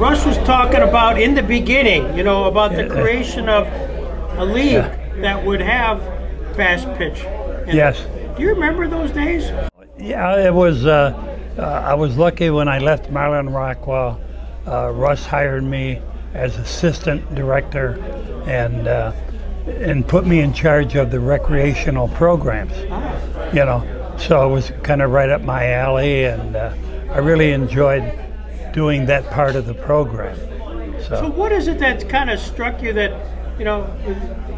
Russ was talking about in the beginning, you know, about the creation of a league that would have fast pitch. Yes. Do you remember those days? Yeah, it was. I was lucky when I left Marlin Rockwell. Russ hired me as assistant director and put me in charge of the recreational programs. You know, so it was kind of right up my alley, and I really enjoyed doing that part of the program. So what is it that kind of struck you that, you know,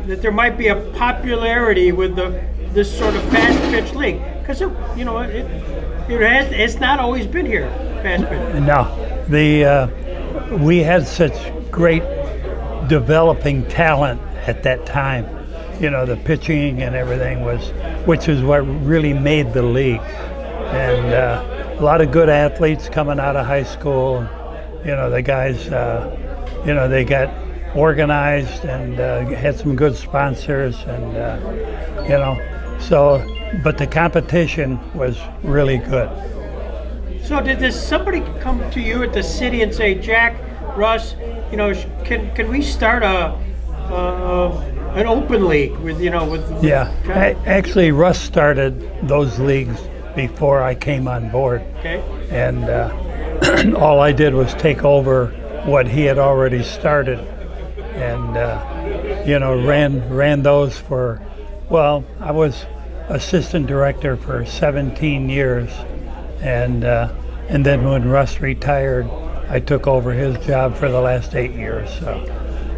that there might be a popularity with this sort of fast pitch league? Because you know, it's not always been here, fast pitch. No, we had such great developing talent at that time. You know, the pitching and everything which is what really made the league. And a lot of good athletes coming out of high school. You know, the guys, you know, they got organized and had some good sponsors, and you know, so, but the competition was really good. So did somebody come to you at the city and say, Jack, Russ, you know, can we start an open league with, you know, with actually Russ started those leagues before I came on board. Okay. And all I did was take over what he had already started, and you know, ran those for, well, I was assistant director for 17 years, and then when Russ retired, I took over his job for the last 8 years. So,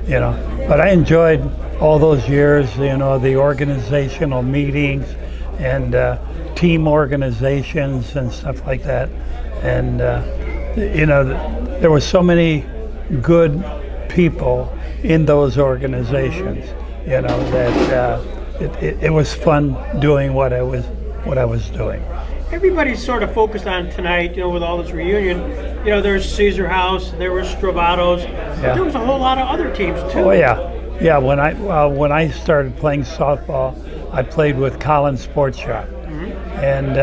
you know, but I enjoyed all those years, you know, the organizational meetings and team organizations and stuff like that. And you know, there were so many good people in those organizations, you know, that it was fun doing what I was doing. Everybody's sort of focused on tonight, you know, with all this reunion. You know, there's Caesar House, there was Stravatos, but there was a whole lot of other teams too. Oh yeah, yeah. When I started playing softball, I played with Collins Sports Shop, and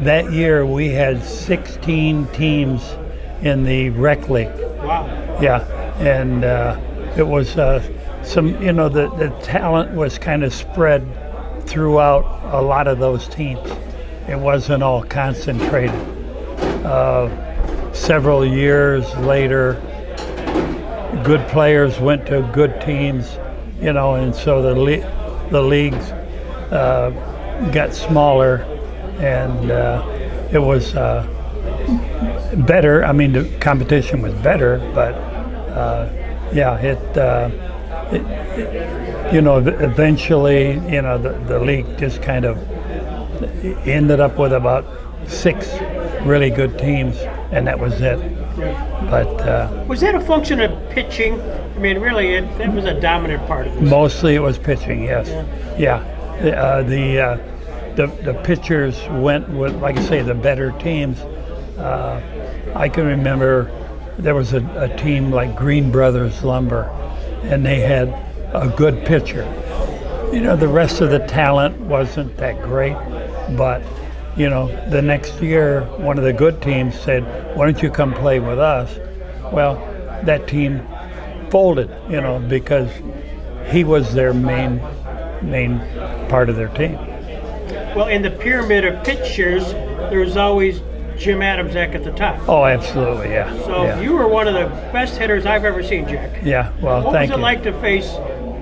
that year we had 16 teams in the rec league. Wow. Yeah, and it was some, you know, the talent was kind of spread throughout a lot of those teams. It wasn't all concentrated. Several years later, good players went to good teams, you know, and so the leagues got smaller, and it was better. I mean, the competition was better, but yeah, you know, eventually, you know, the league just kind of ended up with about 6 really good teams, and that was it. But was that a function of pitching? I mean, really, that was a dominant part of it. Mostly it was pitching, yes. Yeah. The pitchers went with, like I say, the better teams. I can remember there was a team like Green Brothers Lumber, and they had a good pitcher. You know, the rest of the talent wasn't that great, but you know, the next year one of the good teams said, why don't you come play with us? Well, that team folded, you know, because he was their main part of their team. Well, in the pyramid of pitchers, there was always Jim Adamczak at the top. Oh, absolutely, yeah. So you were one of the best hitters I've ever seen, Jack. Yeah, well, what thank you. was it like to face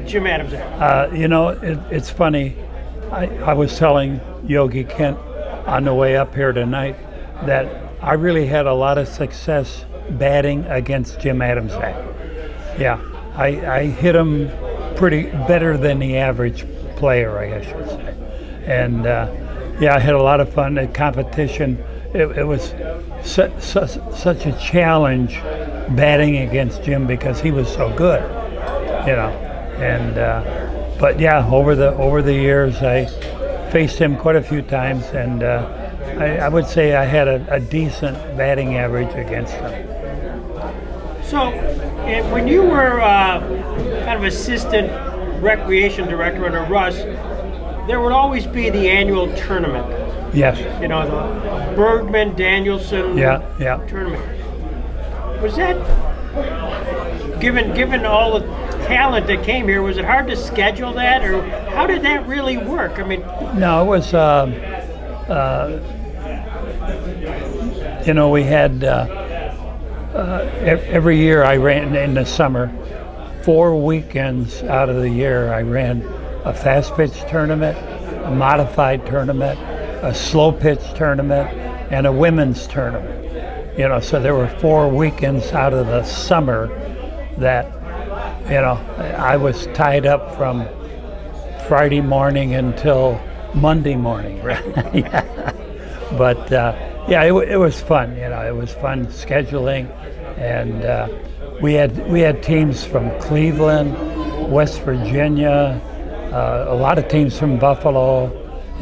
Jim Adamczak? You know, it's funny. I was telling Yogi Kent on the way up here tonight that I really had a lot of success batting against Jim Adamczak. Yeah, I hit him pretty better than the average player, I guess you should say. And yeah, I had a lot of fun. The competition, it was such a challenge batting against Jim because he was so good, you know. And but yeah, over the years, I faced him quite a few times, and I would say I had a decent batting average against him. So, when you were kind of assistant recreation director under Russ, there would always be the annual tournament. Yes. You know, the Bergman Danielson tournament. Was that given all the talent that came here, was it hard to schedule that, or how did that really work? I mean, no, it was. We had every year I ran in the summer, 4 weekends out of the year I ran a fast pitch tournament, a modified tournament, a slow pitch tournament, and a women's tournament. So there were 4 weekends out of the summer that, I was tied up from Friday morning until Monday morning. Right? Yeah. But it was fun. It was fun scheduling, and we had teams from Cleveland, West Virginia, a lot of teams from Buffalo,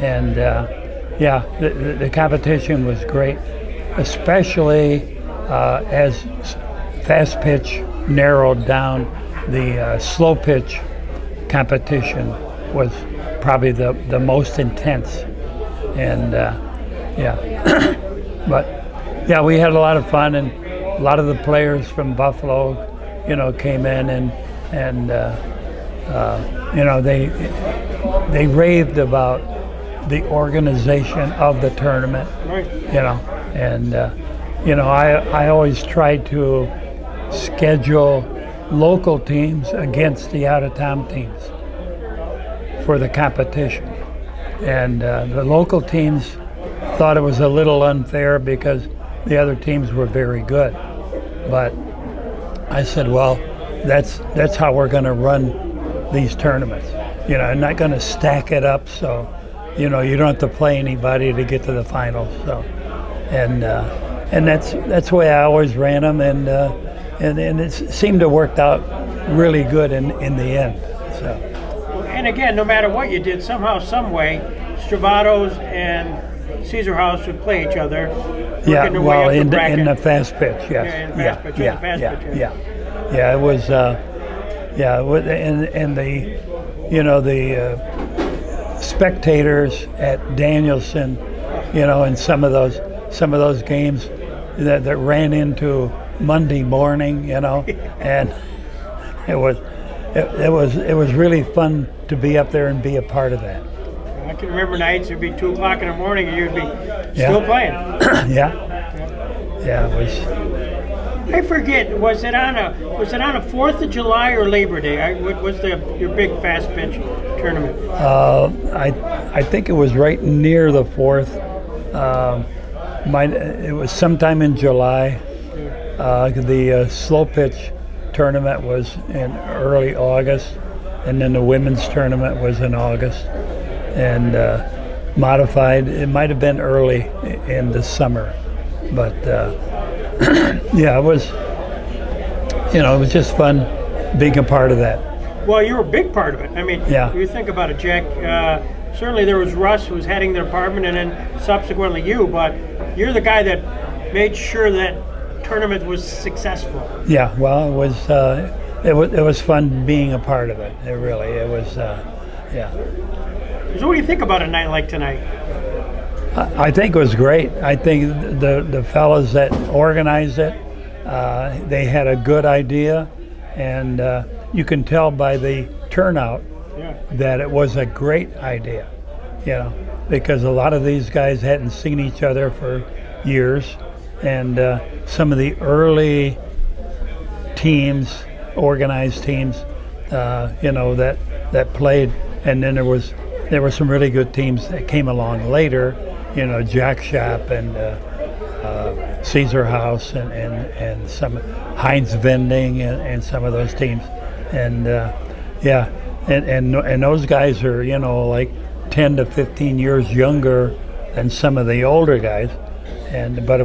and the competition was great, especially as fast pitch narrowed down. The slow pitch competition was probably the most intense, and but we had a lot of fun, and a lot of the players from Buffalo, came in and they raved about the organization of the tournament, right. And I always tried to schedule local teams against the out-of-town teams for the competition, and the local teams thought it was a little unfair because the other teams were very good. But I said, well, that's how we're going to run these tournaments. I'm not going to stack it up so you don't have to play anybody to get to the finals. So, and that's the way I always ran them, and it seemed to work out really good in the end. So. And again, no matter what you did, somehow, some way, Stravatos and Caesar House would play each other. Yeah, well, in the fast pitch, yes. Yeah, it was. And the spectators at Danielson, in some of those games that ran into Monday morning, and it was really fun to be up there and be a part of that. I can remember nights it'd be 2 o'clock in the morning and you'd be still playing. Yeah, it was. I forget. Was it on a 4th of July or Labor Day? What was your big fast pitch tournament? I think it was right near the 4th. It was sometime in July. The slow pitch tournament was in early August, and then the women's tournament was in August, and modified, it might have been early in the summer, but it was just fun being a part of that. Well, you were a big part of it. I mean, you think about it, Jack, certainly there was Russ who was heading the department, and then subsequently you, but you're the guy that made sure that tournament was successful. Yeah, well, it was fun being a part of it. It was. So what do you think about a night like tonight? I think it was great. I think the fellas that organized it, they had a good idea, and you can tell by the turnout that it was a great idea. Because a lot of these guys hadn't seen each other for years. And some of the early teams, organized teams, that played, and then there were some really good teams that came along later, Jack Shop and Caesar House and some Heinz Vending and some of those teams, and and those guys are like 10 to 15 years younger than some of the older guys, but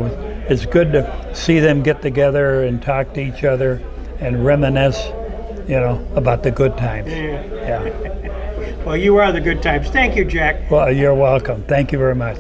it's good to see them get together and talk to each other and reminisce, about the good times. Yeah. Well, you are the good times. Thank you, Jack. Well, you're welcome. Thank you very much.